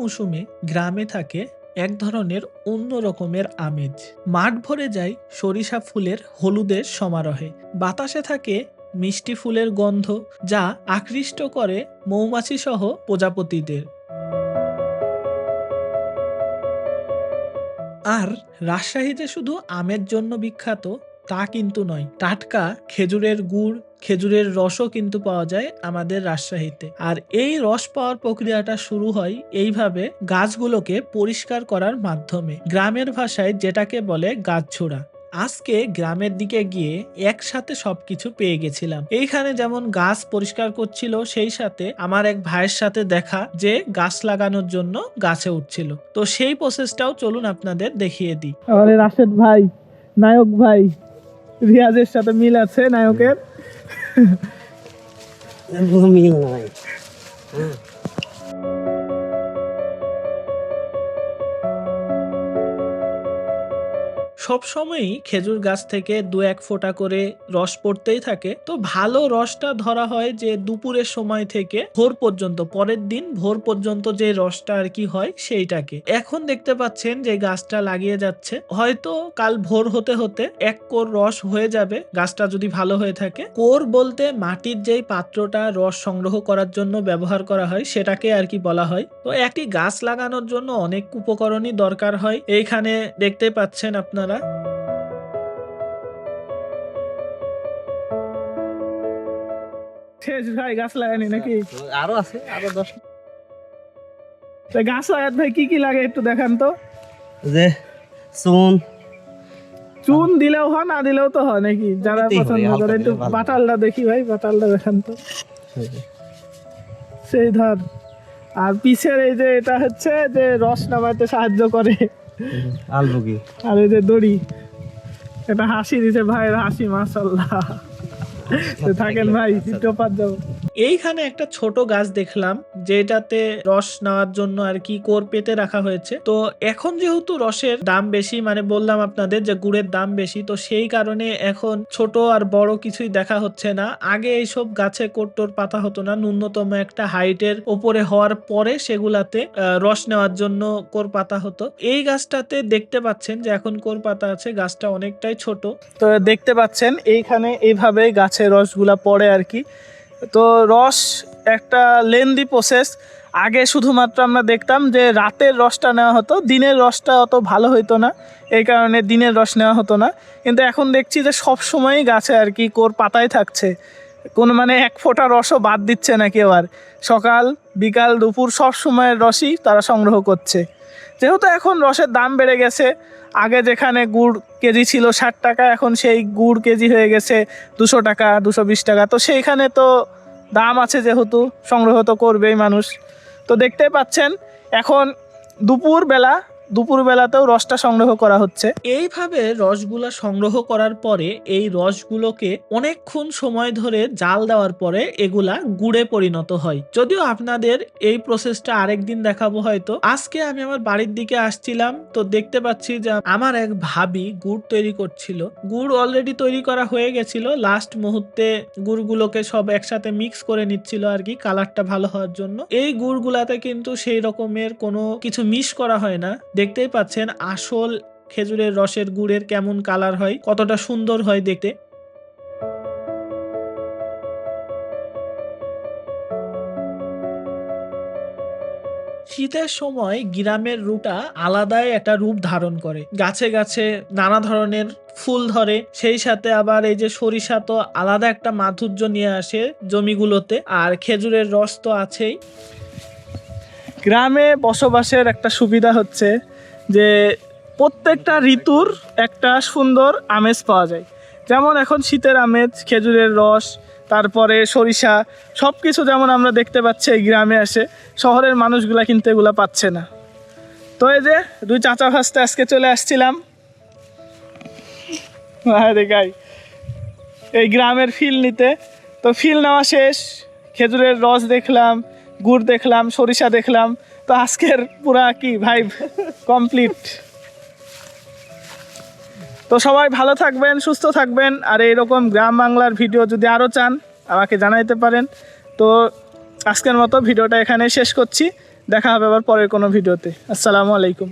মৌসুমে গ্রামে থাকে এক ধরনের অন্য রকমের আমেজ। মাঠ ভরে যায় সরিষা ফুলের হলুদের সমারোহে। বাতাসে থাকে মিষ্টি ফুলের গন্ধ, যা আকৃষ্ট করে মৌমাছি সহ প্রজাপতিদের। আর রাজশাহী যে শুধু আমের জন্য বিখ্যাত তা কিন্তু নয়। টাটকা খেজুরের গুড়, খেজুরের রসও কিন্তু পাওয়া যায় আমাদের রাজশাহীতে। আর এই রস পাওয়ার প্রক্রিয়াটা শুরু হয় এইভাবে গাছগুলোকে পরিষ্কার করার মাধ্যমে, গ্রামের ভাষায় যেটাকে বলে গাছ ছোড়া। আজকে গ্রামের দিকে গিয়ে একসাথে সবকিছু পেয়ে গেছিলাম। এইখানে যেমন গাছ পরিষ্কার করছিল, সেই সাথে আমার এক ভাইয়ের সাথে দেখা যে গাছ লাগানোর জন্য গাছে উঠছিল। তো সেই প্রসেসটাও চলুন আপনাদের দেখিয়ে দিই। আমাদের রাশেদ ভাই, নায়ক ভাই, রিয়াজের সাথে মিল আছে নায়কের। মিল নাই। সবসময়ই খেজুর গাছ থেকে দু এক ফোঁটা করে রস পড়তেই থাকে। তো ভালো রসটা ধরা হয় যে দুপুরের সময় থেকে ভোর পর্যন্ত, পরের দিন ভোর পর্যন্ত যে রসটা আর কি হয় সেইটাকে। এখন দেখতে পাচ্ছেন যে গাছটা লাগিয়ে যাচ্ছে, হয়তো কাল ভোর হতে হতে এক কোর রস হয়ে যাবে গাছটা যদি ভালো হয়ে থাকে। কোর বলতে মাটির যেই পাত্রটা রস সংগ্রহ করার জন্য ব্যবহার করা হয় সেটাকে আর কি বলা হয়। তো একটি গাছ লাগানোর জন্য অনেক উপকরণই দরকার হয়। এইখানে দেখতে পাচ্ছেন আপনারা শেষ ভাই গাছ লাগানি নাকি? আরো আছে, আরো 10। গাছ লাগাত ভাই কি কি লাগে একটু দেখান তো। যে চুন দিলেও হয়, না দিলেও তো হয় নাকি, যারা পছন্দ করে। একটু বাটালটা দেখি ভাই, বাটালটা দেখান তো। সেই ধর। আর পিছের এই যে এটা হচ্ছে যে রস নামাইতে সাহায্য করে আলবুকি। আর এই যে দড়ি, এটা হাসি দিছে ভাইয়ের হাসি, মাশাআল্লাহ। থাকেন ভাই, চিত্রপাত যাবো। এইখানে একটা ছোট গাছ দেখলাম যেটাতে রস নেওয়ার জন্য আর কি কোর পেতে রাখা হয়েছে। তো এখন যেহেতু রসের দাম বেশি, মানে বললাম আপনাদের যে গুড়ের দাম বেশি, তো সেই কারণে এখন ছোট আর বড় কিছুই দেখা হচ্ছে না। আগে এইসব গাছে কোর পাতা হতো না, ন্যূনতম একটা হাইটের ওপরে হওয়ার পরে সেগুলাতে রস নেওয়ার জন্য কোর পাতা হতো। এই গাছটাতে দেখতে পাচ্ছেন যে এখন কোর পাতা আছে, গাছটা অনেকটাই ছোট। তো দেখতে পাচ্ছেন এইখানে এইভাবে গাছে রসগুলা পড়ে আর কি। তো রস একটা লেন্দি প্রসেস। আগে শুধুমাত্র আমরা দেখতাম যে রাতের রসটা নেওয়া হতো, দিনের রসটা অত ভালো হইতো না, এই কারণে দিনের রস নেওয়া হতো না। কিন্তু এখন দেখছি যে সব সময়ই গাছে আর কি কোর পাতায় থাকছে, কোনো মানে এক ফোঁটা রসও বাদ দিচ্ছে না কেউ। আর সকাল বিকাল দুপুর সব সময়ের রসই তারা সংগ্রহ করছে। যেহেতু এখন রসের দাম বেড়ে গেছে, আগে যেখানে গুড় কেজি ছিল 60 টাকা, এখন সেই গুড় কেজি হয়ে গেছে 200 টাকা, 220 টাকা। তো সেইখানে তো দাম আছে, যেহেতু সংগ্রহ তো করবেই মানুষ। তো দেখতেই পাচ্ছেন এখন দুপুরবেলাতেও রসটা সংগ্রহ করা হচ্ছে। এইভাবে রসগুলা সংগ্রহ করার পরে এই রসগুলোকে অনেকক্ষণ সময় ধরে জাল দেওয়ার পরে এগুলা গুড়ে পরিণত হয়। যদিও আপনাদের এই প্রসেসটা আরেকদিন দেখাবো হয়তো। আজকে আমি আমার বাড়ির দিকে আসছিলাম, তো দেখতে পাচ্ছি যে আমার এক ভাবি গুড় তৈরি করছিল। গুড় অলরেডি তৈরি করা হয়ে গেছিল, লাস্ট মুহূর্তে গুড়গুলোকে সব একসাথে মিক্স করে নিচ্ছিল আর কি, কালারটা ভালো হওয়ার জন্য। এই গুড়গুলাতে কিন্তু সেই রকমের কোনো কিছু মিক্স করা হয় না। দেখতেই পাচ্ছেন আসল খেজুরের রসের গুড়ের কেমন কালার হয়, কতটা সুন্দর হয় দেখতে। শীতের সময় গ্রামের রূপটা আলাদাই একটা রূপ ধারণ করে। গাছে গাছে নানা ধরনের ফুল ধরে, সেই সাথে আবার এই যে সরিষা তো আলাদা একটা মাধুর্য নিয়ে আসে জমিগুলোতে, আর খেজুরের রস তো আছেই। গ্রামে বসবাসের একটা সুবিধা হচ্ছে যে প্রত্যেকটা ঋতুর একটা সুন্দর আমেজ পাওয়া যায়। যেমন এখন শীতের আমেজ, খেজুরের রস, তারপরে সরিষা, সব কিছু যেমন আমরা দেখতে পাচ্ছি এই গ্রামে আসে। শহরের মানুষগুলা কিন্তু এগুলা পাচ্ছে না। তো এই যে দুই চাচা ভাসতে আজকে চলে আসছিলাম দেখাই এই গ্রামের ফিল নিতে। তো ফিল নেওয়া শেষ, খেজুরের রস দেখলাম, গুড় দেখলাম, সরিষা দেখলাম। তো আজকের পুরা কি ভাইব কমপ্লিট। তো সবাই ভালো থাকবেন, সুস্থ থাকবেন। আর এইরকম গ্রাম বাংলার ভিডিও যদি আরও চান আমাকে জানাইতে পারেন। তো আজকের মতো ভিডিওটা এখানে শেষ করছি। দেখা হবে আবার পরের কোনো ভিডিওতে। আসসালামু আলাইকুম।